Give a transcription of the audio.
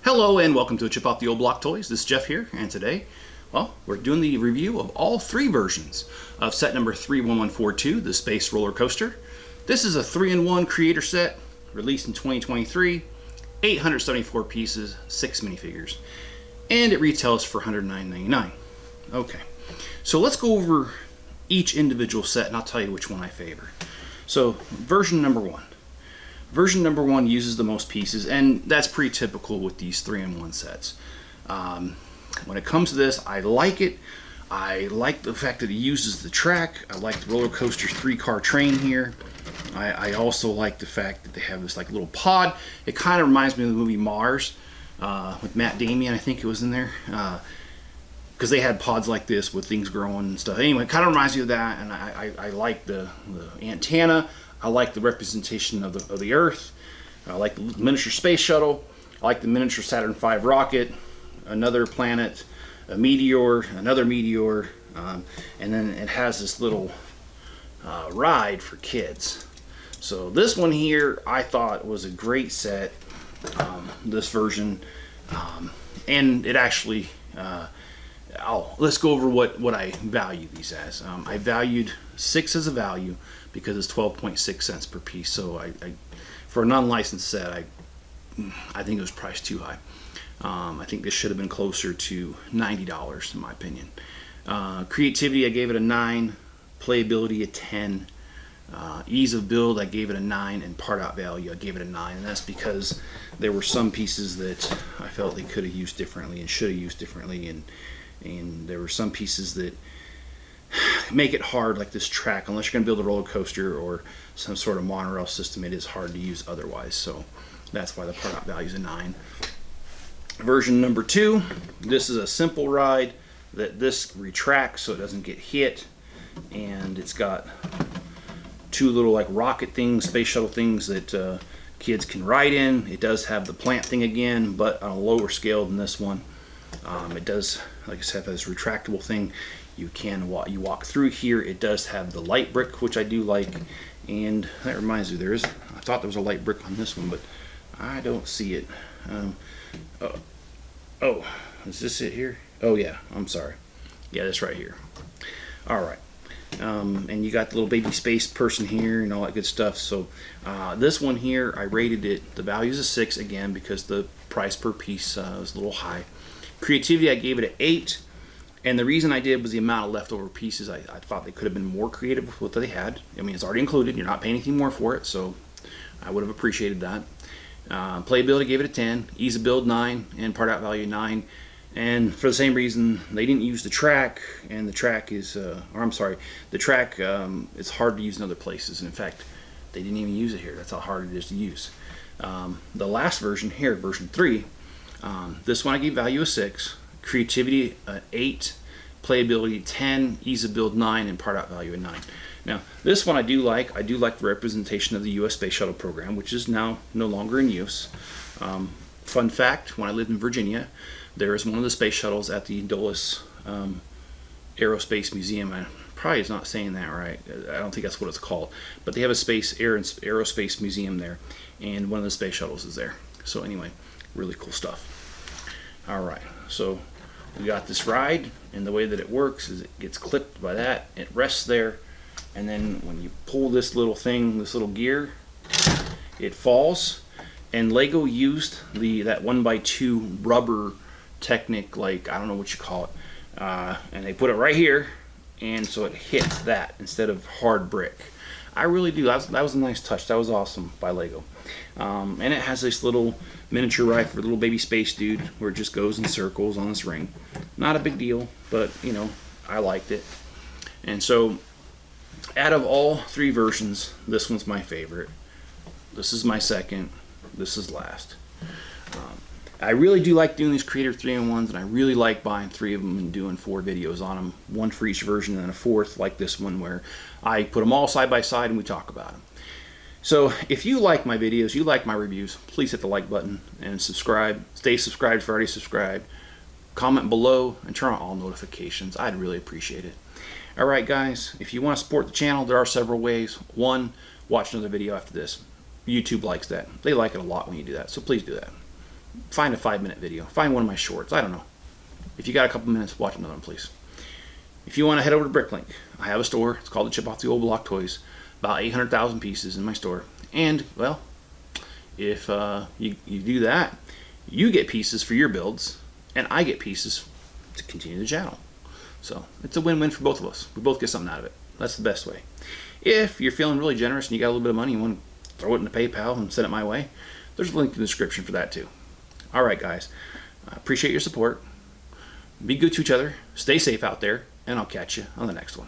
Hello and welcome to Chip Off the Old Block Toys. This is Jeff here, and today, well, we're doing the review of all three versions of set number 31142, the Space Roller Coaster. This is a 3-in-1 creator set, released in 2023, 874 pieces, 6 minifigures, and it retails for $109.99. Okay, so let's go over each individual set and I'll tell you which one I favor. So, version number one. Version number one uses the most pieces, and that's pretty typical with these 3-in-1 sets. When it comes to this, I like it. I like the fact that it uses the track. I like the roller coaster 3-car train here. I also like the fact that they have this like little pod. It kind of reminds me of the movie Mars with Matt Damon, I think it was in there. Because they had pods like this with things growing and stuff. Anyway, it kind of reminds me of that, and I like the antenna. I like the representation of the Earth. I like the miniature space shuttle. I like the miniature Saturn V rocket, another planet, a meteor, another meteor, and then it has this little ride for kids. So this one here I thought was a great set, this version, and it actually, let's go over what I value these as. I valued 6 as a value because it's 12.6 cents per piece. So I for a non-licensed set, I think it was priced too high. I think this should have been closer to $90 in my opinion. Creativity, I gave it a 9. Playability, a 10. Ease of build, I gave it a 9, and part out value, I gave it a 9, and that's because there were some pieces that I felt they could have used differently and should have used differently, and there were some pieces that make it hard, like this track. Unless you're going to build a roller coaster or some sort of monorail system, it is hard to use otherwise, so that's why the part out value is a 9. Version number 2, this is a simple ride that this retracts so it doesn't get hit, and it's got 2 little like rocket things, space shuttle things that kids can ride in. It does have the plant thing again, but on a lower scale than this one. It does, like I said, have this retractable thing. You walk through here. It does have the light brick, which I do like, and that reminds me, I thought there was a light brick on this one, but I don't see it. Oh, is this it here? Oh yeah, I'm sorry. Yeah, that's right here. All right. And you got the little baby space person here and all that good stuff. So this one here, I rated it, the value is a 6 again because the price per piece was a little high. Creativity, I gave it an 8, and the reason I did was the amount of leftover pieces. I thought they could have been more creative with what they had. I mean, it's already included, you're not paying anything more for it, so I would have appreciated that. Playability, gave it a 10, ease of build 9, and part out value 9. And for the same reason, they didn't use the track, and the track is, the track, it's hard to use in other places. And in fact, they didn't even use it here. That's how hard it is to use. The last version here, version 3, this one I gave value a 6, creativity 8, playability 10, ease of build 9, and part out value a 9. Now, this one I do like. I do like the representation of the U.S. Space Shuttle program, which is now no longer in use. Fun fact, when I lived in Virginia, there is one of the space shuttles at the Dulles Aerospace Museum. I probably is not saying that right. I don't think that's what it's called. But they have a aerospace museum there, and one of the space shuttles is there. So anyway, really cool stuff. All right, so we got this ride, and the way that it works is it gets clipped by that. It rests there, and then when you pull this little thing, this little gear, it falls. And Lego used that 1x2 rubber Technic, like I don't know what you call it, and they put it right here, and so it hits that instead of hard brick. I really do. That was a nice touch. That was awesome by Lego. And it has this little miniature ride for little baby space dude where it just goes in circles on this ring. Not a big deal, but you know, I liked it. And so out of all 3 versions, this one's my favorite. This is my second. This is last. I really do like doing these creator 3-in-1s, and I really like buying 3 of them and doing 4 videos on them, 1 for each version and a 4th like this one where I put them all side by side and we talk about them. So if you like my videos, you like my reviews, please hit the like button and subscribe. Stay subscribed if you're already subscribed. Comment below and turn on all notifications. I'd really appreciate it. Alright guys, if you want to support the channel, there are several ways. 1, watch another video after this. YouTube likes that. They like it a lot when you do that, so please do that. find a 5-minute video. Find one of my shorts. I don't know. If you got a couple minutes, watch another one, please. If you want to head over to Bricklink, I have a store. It's called the Chip Off the Old Block Toys. About 800,000 pieces in my store. And, well, if you do that, you get pieces for your builds, and I get pieces to continue the channel. So it's a win-win for both of us. We both get something out of it. That's the best way. If you're feeling really generous and you got a little bit of money, you want to throw it in the PayPal and send it my way, there's a link in the description for that too. All right, guys. I appreciate your support. Be good to each other. Stay safe out there, and I'll catch you on the next one.